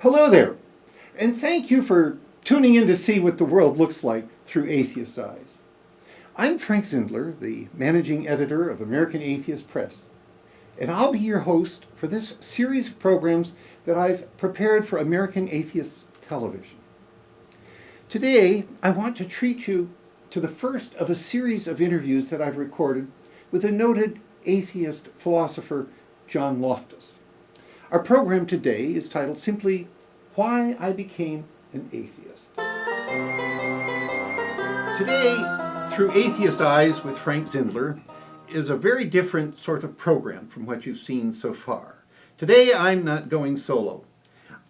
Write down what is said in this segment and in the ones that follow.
Hello there, and thank you for tuning in to see what the world looks like through atheist eyes. I'm Frank Zindler, the managing editor of American Atheist Press, and I'll be your host for this series of programs that I've prepared for American Atheist Television. Today, I want to treat you to the first of a series of interviews that I've recorded with the noted atheist philosopher John Loftus. Our program today is titled simply, Why I Became an Atheist. Today, Through Atheist Eyes with Frank Zindler is a very different sort of program from what you've seen so far. Today, I'm not going solo.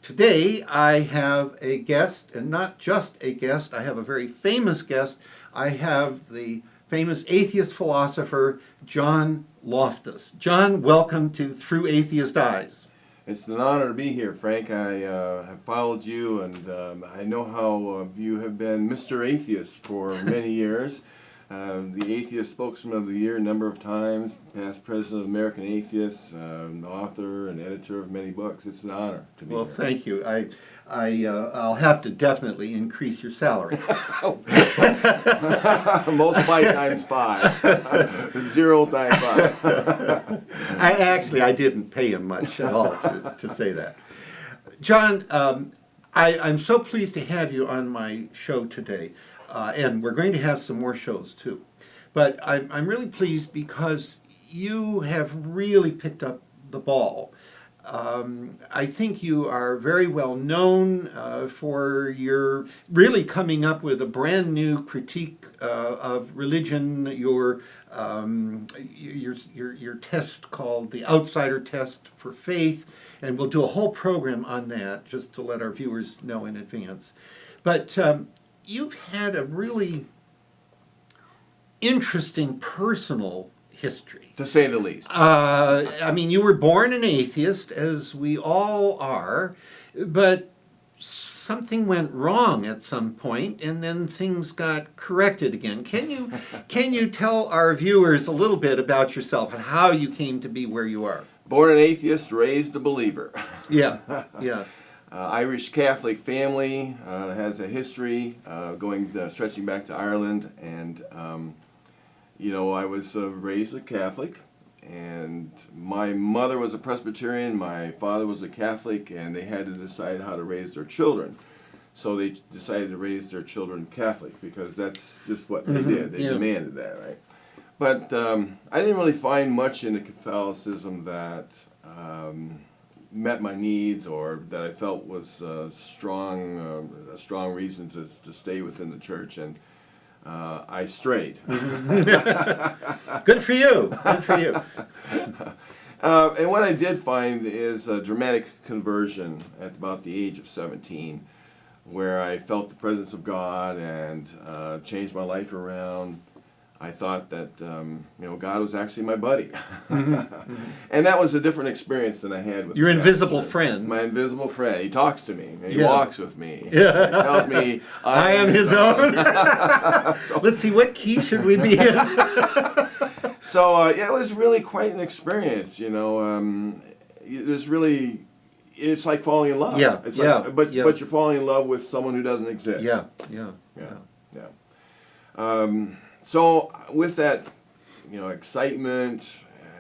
Today, I have a guest, and not just a guest, I have a very famous guest. I have the famous atheist philosopher John Loftus. John, welcome to Through Atheist Eyes. It's an honor to be here, Frank. I have followed you, and I know how you have been Mr. Atheist for many years. The Atheist Spokesman of the Year a number of times, past president of American Atheists, author and editor of many books. It's an honor to be here. Well, thank you. I'll have to definitely increase your salary. Multiply times 5. 0 times 5. I didn't pay him much at all to say that. John, I'm so pleased to have you on my show today, and we're going to have some more shows too. But I'm really pleased because you have really picked up the ball. I think you are very well known for your really coming up with a brand new critique of religion, your test called the Outsider Test for Faith, and we'll do a whole program on that just to let our viewers know in advance. But you've had a really interesting personal history. To say the least. I mean, you were born an atheist, as we all are, but something went wrong at some point, and then things got corrected again. Can you tell our viewers a little bit about yourself and how you came to be where you are? Born an atheist, raised a believer. Yeah, yeah. Irish Catholic family, has a history stretching back to Ireland, and I was raised a Catholic, and my mother was a Presbyterian, my father was a Catholic, and they had to decide how to raise their children. So they decided to raise their children Catholic because that's just what they did. They demanded that, right? But I didn't really find much in the Catholicism that met my needs or that I felt was a strong reason to stay within the church, and I strayed. Good for you. Good for you. And what I did find is a dramatic conversion at about the age of 17, where I felt the presence of God and changed my life around. I thought that God was actually my buddy, and that was a different experience than I had with your invisible friend. My invisible friend. He talks to me. And he Yeah. walks with me. Yeah. He tells me I am his own. Let's see, what key should we be in? So it was really quite an experience. It's like falling in love. Yeah, It's yeah, like, but you're falling in love with someone who doesn't exist. Yeah. So with that, excitement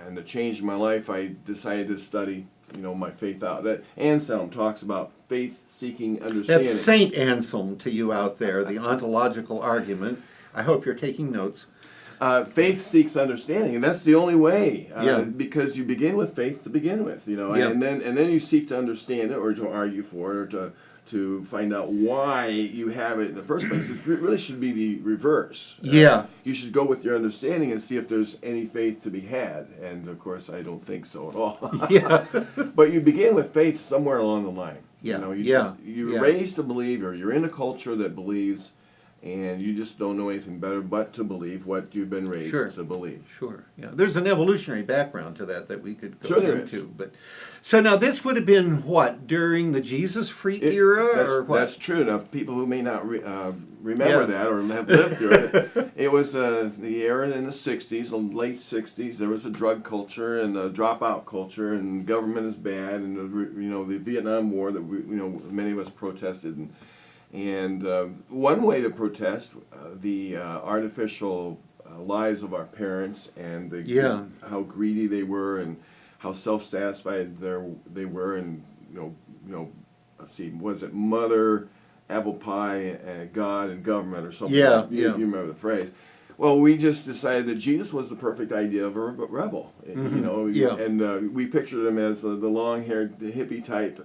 and the change in my life, I decided to study, my faith out. That Anselm talks about faith-seeking understanding. That's Saint Anselm to you out there, the ontological argument. I hope you're taking notes. Faith seeks understanding, and that's the only way. Yeah. Because you begin with faith to begin with, Yeah. and then you seek to understand it or to argue for it or to find out why you have it in the first place. It really should be the reverse. Yeah. You should go with your understanding and see if there's any faith to be had. And of course, I don't think so at all. Yeah. But you begin with faith somewhere along the line. Yeah. You're raised to believe, or you're in a culture that believes, and you just don't know anything better but to believe what you've been raised Sure. to believe. Sure. Yeah. There's an evolutionary background to that we could go Sure there into. is. But so now this would have been what, during the Jesus freak era, or what? That's true. Now, people who may not remember Yeah. that or have lived through it, it was the era in the 60s, the late 60s. There was a drug culture and a dropout culture, and government is bad, and the Vietnam War that many of us protested. And one way to protest the artificial lives of our parents and how greedy they were and how self-satisfied they were, and let's see, was it mother, apple pie, God, and government, or something? Yeah, you remember the phrase. Well, we just decided that Jesus was the perfect idea of a rebel, and we pictured him as the long-haired hippie type.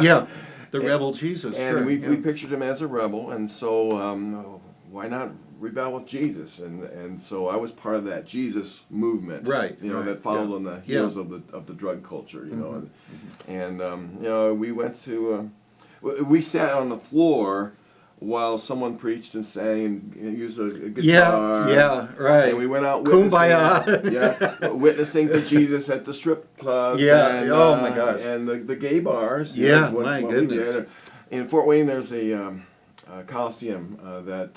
Yeah. The rebel Jesus. And sure, we pictured him as a rebel, and so why not rebel with Jesus? And so I was part of that Jesus movement, Right, that followed on the heels of the drug culture, and we went to we sat on the floor while someone preached and sang and used a guitar. Yeah, right. And we went out witnessing, Kumbaya. witnessing for Jesus at the strip clubs. Yeah. And, Oh my gosh. And the gay bars. Yeah. What My we goodness. did. In Fort Wayne, there's a Coliseum that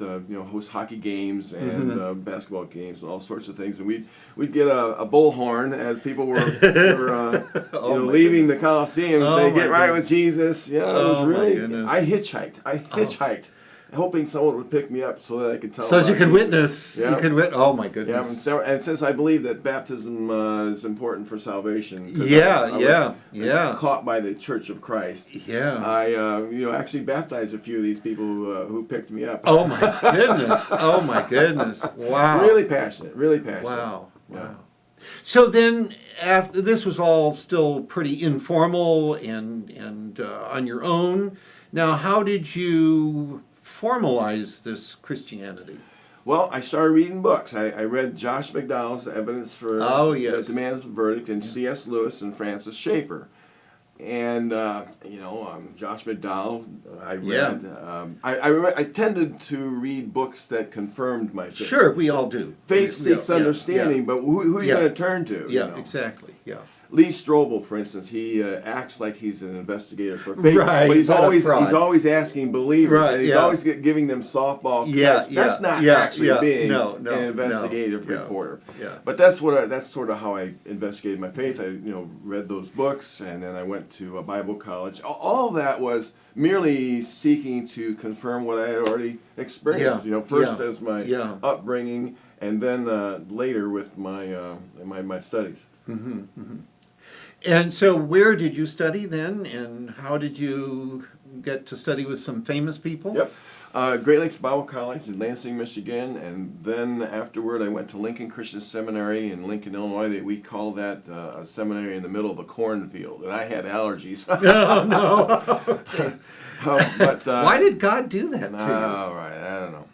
hosts hockey games and basketball games and all sorts of things. And we'd get a bullhorn as people were leaving the Coliseum and say, "Get right with Jesus." Yeah, it was really. I hitchhiked, hoping someone would pick me up so that I could tell. So you could Jesus. witness. Yeah. You could oh my goodness. Yeah, and since I believe that baptism is important for salvation. Yeah. Caught by the Church of Christ. Yeah. I actually baptized a few of these people who picked me up. Oh my goodness. Oh my goodness. Wow. Really passionate. Wow. Yeah. So then, after this was all still pretty informal and on your own. Now, how did you formalize this Christianity? Well, I started reading books. I read Josh McDowell's Evidence for Demands of Verdict, and C.S. Lewis and Francis Schaeffer. And Josh McDowell, I read. I tended to read books that confirmed my faith. Sure, we all do. Faith seeks understanding, but who are you going to turn to? Yeah, exactly. Yeah. Lee Strobel, for instance, he acts like he's an investigator for faith, right, but he's always asking believers, right, and he's always giving them softball. That's not actually being an investigative reporter. Yeah. But that's sort of how I investigated my faith. I read those books, and then I went to a Bible college. All of that was merely seeking to confirm what I had already experienced. First as my upbringing, and then later with my studies. Mm-hmm, mm-hmm. And so where did you study then, and how did you get to study with some famous people? Yep. Great Lakes Bible College in Lansing, Michigan, and then afterward I went to Lincoln Christian Seminary in Lincoln, Illinois. We call that a seminary in the middle of a cornfield, and I had allergies. Oh, no. But why did God do that to you? Oh, right, I don't know.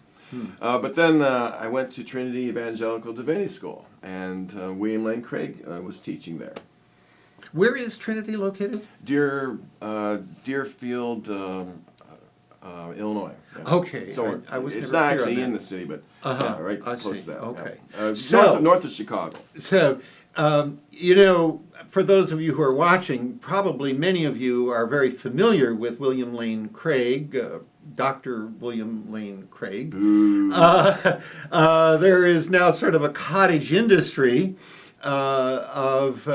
But then I went to Trinity Evangelical Divinity School, and William Lane Craig was teaching there. Where is Trinity located? Deerfield, Illinois. Yeah. Okay. So I was it's never not clear actually on in that. the city, but right I close see. to that. Okay. Yeah. North of Chicago. So, for those of you who are watching, probably many of you are very familiar with William Lane Craig, Dr. William Lane Craig. There is now sort of a cottage industry of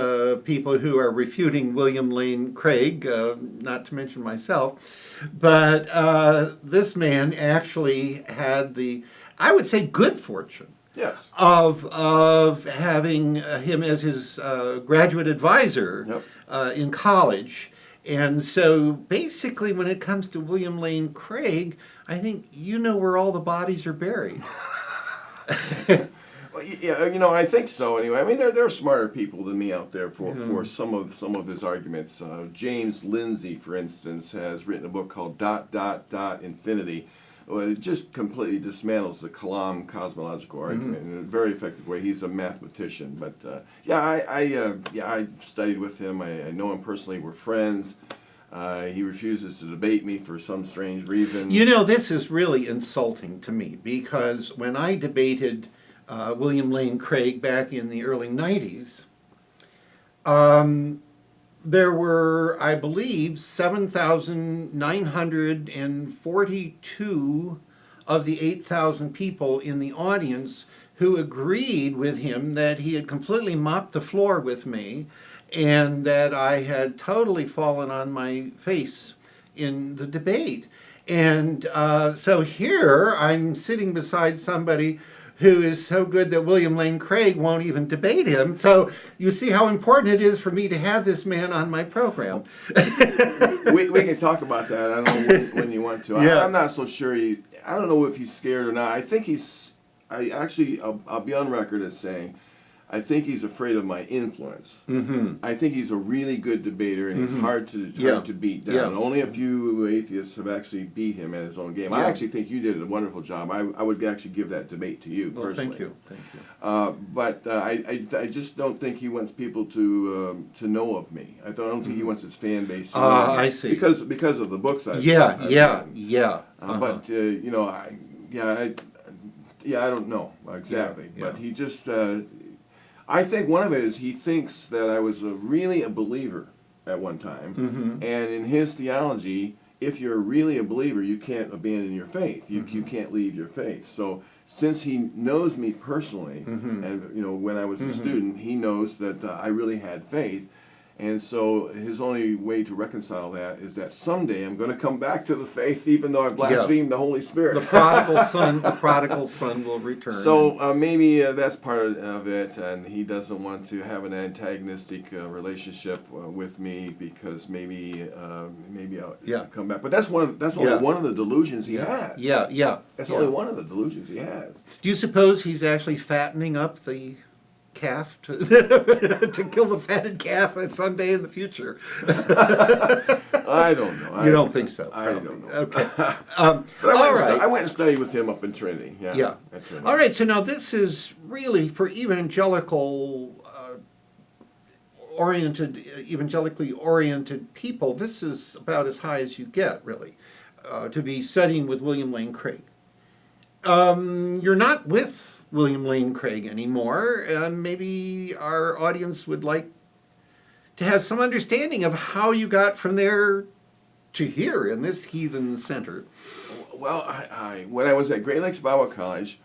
people who are refuting William Lane Craig, not to mention myself. But this man actually had I would say, good fortune. Yes. Of having him as his graduate advisor in college. And so basically when it comes to William Lane Craig, I think you know where all the bodies are buried. Well, yeah, I think so anyway. I mean, there are smarter people than me out there for some of his arguments. James Lindsay, for instance, has written a book called ... Infinity. Well, it just completely dismantles the Kalam cosmological argument in a very effective way. He's a mathematician, but I studied with him. I know him personally. We're friends. He refuses to debate me for some strange reason. You know, this is really insulting to me because when I debated William Lane Craig back in the early 90s, there were, I believe, 7,942 of the 8,000 people in the audience who agreed with him that he had completely mopped the floor with me and that I had totally fallen on my face in the debate. And so here I'm sitting beside somebody who is so good that William Lane Craig won't even debate him. So you see how important it is for me to have this man on my program. we can talk about that. I don't know when you want to. Yeah. I'm not so sure. I don't know if he's scared or not. I think I'll be on record as saying, I think he's afraid of my influence. Mm-hmm. I think he's a really good debater, and he's hard to beat down. Yeah. Only a few atheists have actually beat him at his own game. I actually think you did a wonderful job. I would actually give that debate to you personally. Well, thank you. But I just don't think he wants people to know of me. I don't think he wants his fan base to know of me. I see. Because of the books I've Yeah. But I don't know exactly. Yeah. But he just. I think one of it is he thinks that I was really a believer at one time, and in his theology, if you're really a believer, you can't abandon your faith. You can't leave your faith. So since he knows me personally, and when I was a student, he knows that I really had faith. And so his only way to reconcile that is that someday I'm going to come back to the faith, even though I blasphemed the Holy Spirit. The prodigal son will return. So maybe that's part of it, and he doesn't want to have an antagonistic relationship with me because maybe I'll come back. But that's only one of the delusions he has. That's only one of the delusions he has. Do you suppose he's actually fattening up the calf to kill the fatted calf at some day in the future? I don't know. You don't think so? I don't know. Okay. But I went and studied with him up in Trinity. Yeah. At Trinity. All right. So now this is really for evangelically oriented people. This is about as high as you get, really, to be studying with William Lane Craig. You're not with William Lane Craig anymore. Maybe our audience would like to have some understanding of how you got from there to here in this heathen center. Well, when I was at Great Lakes Bible College,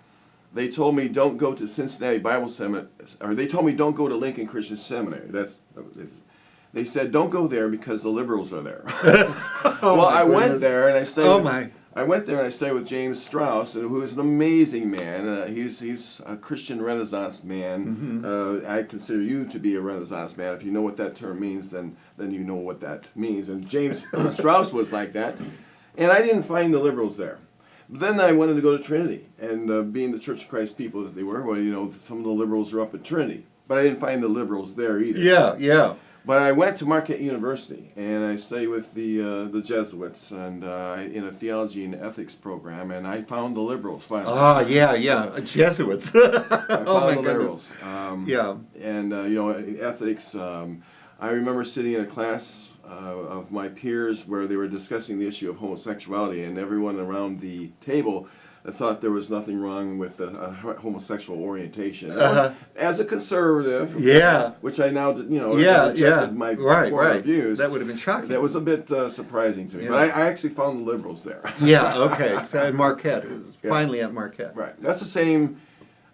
they told me don't go to Cincinnati Bible Seminary, or they told me don't go to Lincoln Christian Seminary. They said don't go there because the liberals are there. I went there and I studied. I went there and I studied with James Strauss, who is an amazing man. He's a Christian Renaissance man. I consider you to be a Renaissance man. If you know what that term means, then you know what that means. And James Strauss was like that. And I didn't find the liberals there. But then I wanted to go to Trinity. And being the Church of Christ people that they were, some of the liberals are up at Trinity. But I didn't find the liberals there either. Yeah. But I went to Marquette University, and I studied with the Jesuits and in a theology and ethics program, and I found the liberals finally. Jesuits. I found the goodness. liberals. And ethics. I remember sitting in a class of my peers where they were discussing the issue of homosexuality, and everyone around the table thought there was nothing wrong with homosexual orientation. As a conservative, which I now, adjusted my former views. That would have been shocking. That was a bit surprising to me. But I actually found the liberals there. Okay. So at Marquette, it was finally at Marquette. Right. That's the same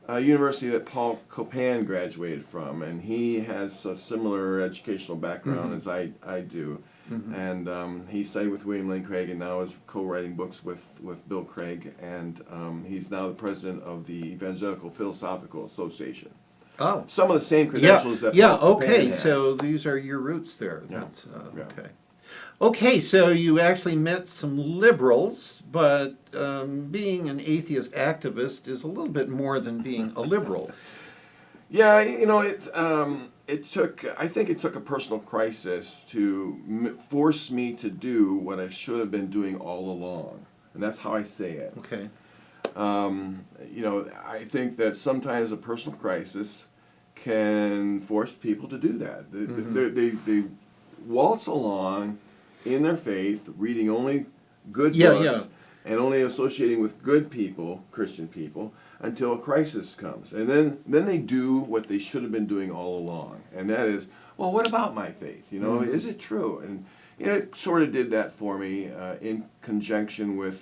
university that Paul Copan graduated from, and he has a similar educational background as I do. And he studied with William Lane Craig and now is co-writing books with Bill Craig, and he's now the president of the Evangelical Philosophical Association. Oh. Some of the same credentials that Paul Copan has. So these are your roots there. Yeah. That's, okay. Okay, so you actually met some liberals, but being an atheist activist is a little bit more than being a liberal. Yeah, I think it took a personal crisis to force me to do what I should have been doing all along. And that's how I say it. Okay. I think that sometimes a personal crisis can force people to do that. They waltz along in their faith, reading only good Yeah, books, yeah. and only associating with good people, Christian people, until a crisis comes. And then they do what they should have been doing all along. And that is, well, what about my faith? You know, is it true? And it sort of did that for me in conjunction with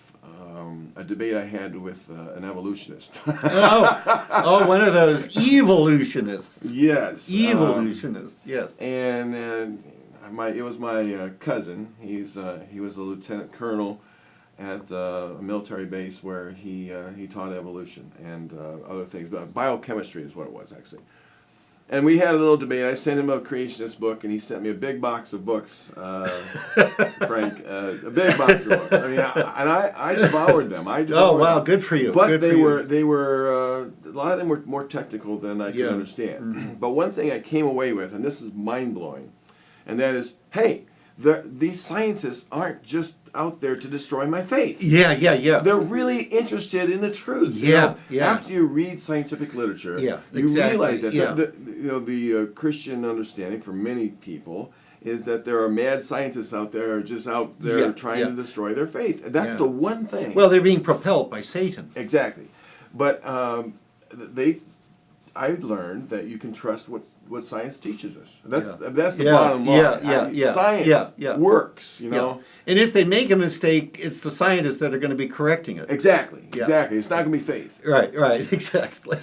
a debate I had with an evolutionist. One of those evolutionists. Yes. Evolutionists, yes. And it was my cousin. He was a lieutenant colonel at a military base where he taught evolution and other things. But biochemistry is what it was, actually. And we had a little debate. I sent him a creationist book, and he sent me a big box of books, Frank, a big box of books. I mean, I devoured them. Oh, wow, good for you. But good they for were a lot of them were more technical than I could understand. But one thing I came away with, and this is mind-blowing, and that is, hey, these scientists aren't just out there to destroy my faith. Yeah. They're really interested in the truth. Yeah. After you read scientific literature, you realize that the Christian understanding for many people is that there are mad scientists out there just out there trying to destroy their faith. That's the one thing. Well, they're being propelled by Satan. Exactly. But I've learned that you can trust what science teaches us. That's the bottom line. Science works, you know. And if they make a mistake, it's the scientists that are going to be correcting it. Exactly. It's not going to be faith. Right, exactly.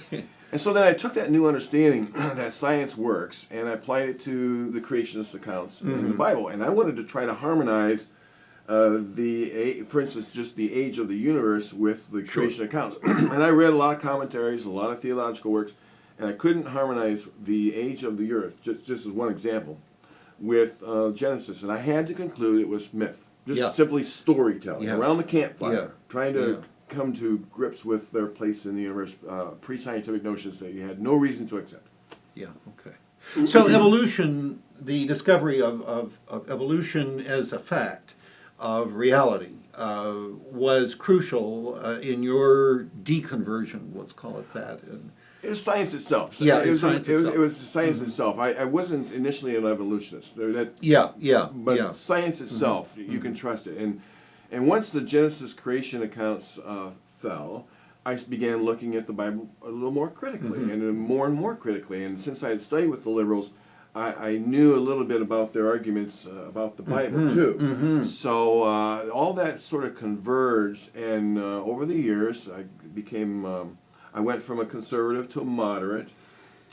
And so then I took that new understanding that science works and I applied it to the creationist accounts in the Bible. And I wanted to try to harmonize for instance, just the age of the universe with the creation accounts. And I read a lot of commentaries, a lot of theological works, and I couldn't harmonize the age of the earth, just as one example, with Genesis. And I had to conclude it was myth, just simply storytelling around the campfire, trying to come to grips with their place in the universe, pre-scientific notions that you had no reason to accept. Yeah, okay. So evolution, the discovery of evolution as a fact of reality was crucial in your deconversion, let's call it that. It was science itself. Yeah, it was science itself. It was science itself. I wasn't initially an evolutionist. But science itself, you can trust it. And once the Genesis creation accounts fell, I began looking at the Bible a little more critically and more critically. And since I had studied with the liberals, I knew a little bit about their arguments about the Bible too. So all that sort of converged, and over the years, I went from a conservative to a moderate,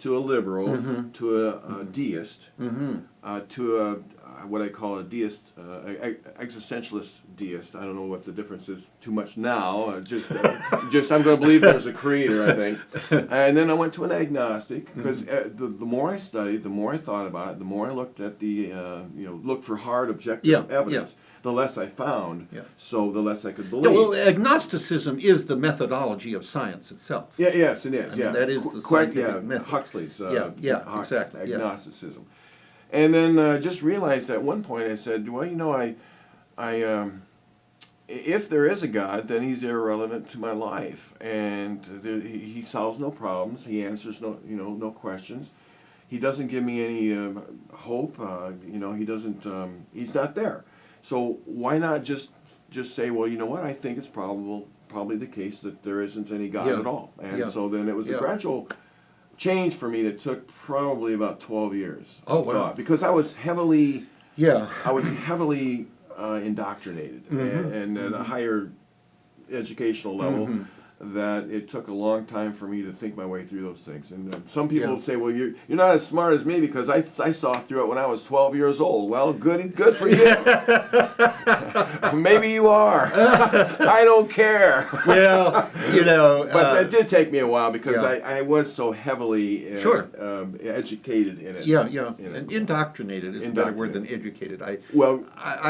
to a liberal, to a deist, to a what I call a deist, existentialist deist. I don't know what the difference is too much now. Just I'm going to believe there's a creator, I think. And then I went to an agnostic because the more I studied, the more I thought about it, the more I looked at looked for hard objective evidence. The less I found, so the less I could believe. Yeah, well, agnosticism is the methodology of science itself. Yes, it is. I mean, that is the scientific method. Huxley's exactly. agnosticism. And then just realized at one point I said, well, if there is a God, then he's irrelevant to my life, and he solves no problems. He answers no questions. He doesn't give me any hope. He doesn't. He's not there. So why not just say, well, you know what? I think it's probably the case that there isn't any God at all. And so then it was a gradual change for me that took probably about 12 years. Oh, wow. Because I was heavily indoctrinated and at a higher educational level. That it took a long time for me to think my way through those things. And some people will say, well, you're not as smart as me because I saw through it when I was 12 years old. Well, good for you. Maybe you are. I don't care. Well, But that did take me a while because I was so heavily educated in it. And indoctrinated is a better word than educated. I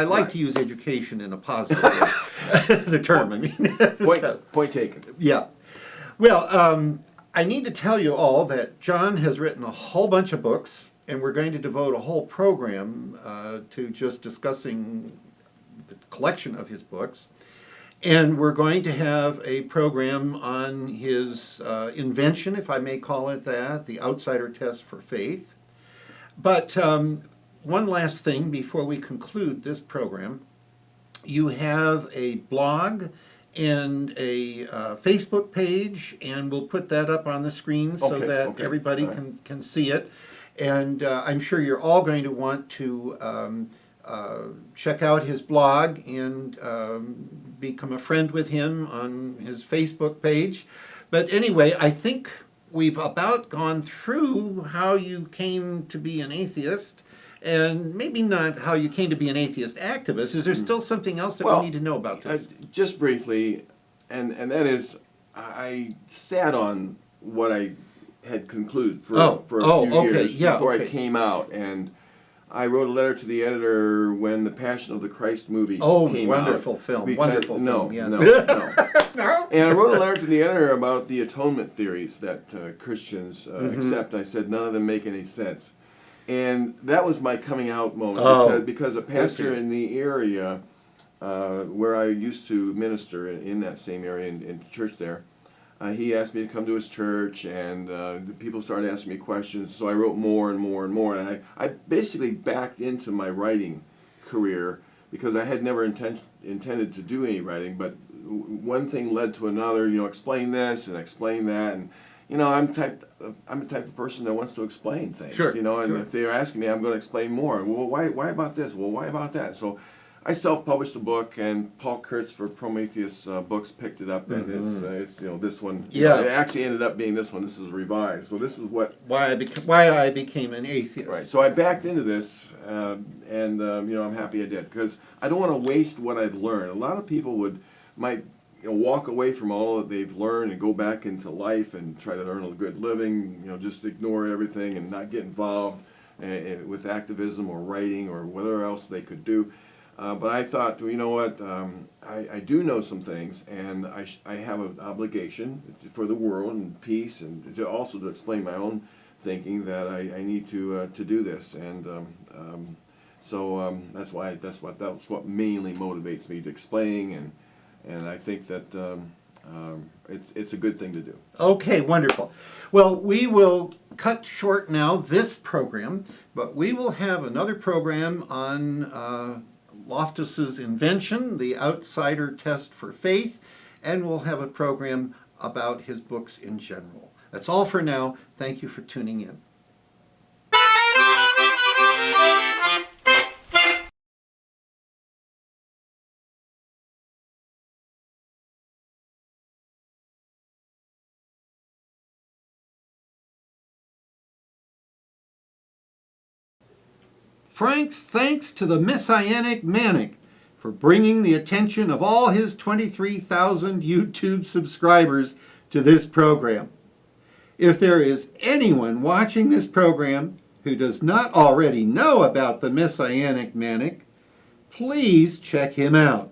like to use education in a positive way. The term, I mean. Point taken. Yeah. Well, I need to tell you all that John has written a whole bunch of books, and we're going to devote a whole program to just discussing the collection of his books. And we're going to have a program on his invention, if I may call it that, the outsider test for faith. But one last thing before we conclude this program. You have a blog and a Facebook page, and we'll put that up on the screen so that everybody can see it. And I'm sure you're all going to want to check out his blog and become a friend with him on his Facebook page. But anyway, I think we've about gone through how you came to be an atheist, and maybe not how you came to be an atheist activist. Is there still something else that we need to know about this? Just briefly, and that is, I sat on what I had concluded for a few years before I came out, and I wrote a letter to the editor when the Passion of the Christ movie came out. Wonderful film, wonderful film, yes. No. And I wrote a letter to the editor about the atonement theories that Christians accept. I said none of them make any sense. And that was my coming out moment, because a pastor in the area where I used to minister in that same area in church there, he asked me to come to his church, and the people started asking me questions, so I wrote more and more and more, and I basically backed into my writing career because I had never intended to do any writing, but one thing led to another, explain this and explain that, and I'm the type of person that wants to explain things, and if they're asking me, I'm going to explain more. Well, why about this? Well, why about that? So I self-published a book, and Paul Kurtz for Prometheus Books picked it up, and it's this one. It actually ended up being this one. This is revised. So this is why I became an atheist. Right. So I backed into this, and I'm happy I did, because I don't want to waste what I've learned. A lot of people might walk away from all that they've learned and go back into life and try to earn a good living, just ignore everything and not get involved with activism or writing or whatever else they could do. But I thought, you know what, I do know some things, and I have an obligation for the world and peace, and to explain my own thinking that I need to do this, and so that's what mainly motivates me to explain, and I think that it's a good thing to do. Okay, wonderful. Well, we will cut short now this program, but we will have another program on Loftus's invention, the outsider test for faith, and we'll have a program about his books in general. That's all for now. Thank you for tuning in. Frank's thanks to the Messianic Manic for bringing the attention of all his 23,000 YouTube subscribers to this program. If there is anyone watching this program who does not already know about the Messianic Manic, please check him out.